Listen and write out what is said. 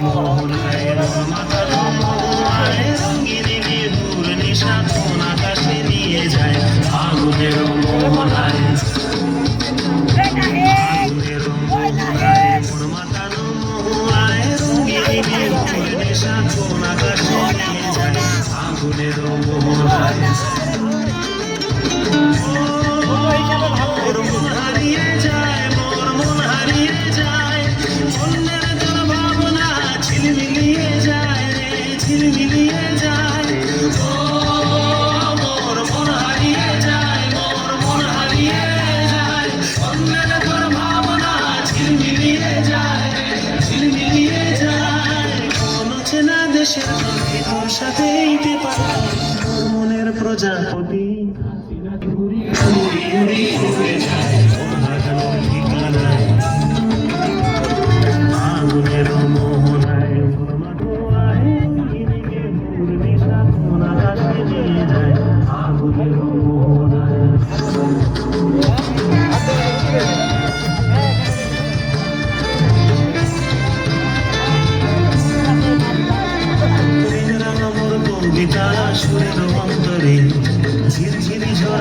মোহনায় মাতানো মোহনায় রঙিনী বিহুর নিশা কোন আকাশে নিয়ে যায় আগুনের মোহনায় আগুনের মোহনায় মোর মাতানো মোহনায় রঙিনী বিহুর নিশা কোন আকাশে নিয়ে যায় আগুনের মোহনায় দেশের পাখি তোর সাথে মনের প্রজাপতি উড়ি উড়ি উড়ে যায় ভাগানোর ঠিকানায় আগুনের মোহনায় আকাশে নিয়ে যায় আগুনের মোহনায় কবিতা সুরের অন্তরে ঝিরঝিরি ঝরা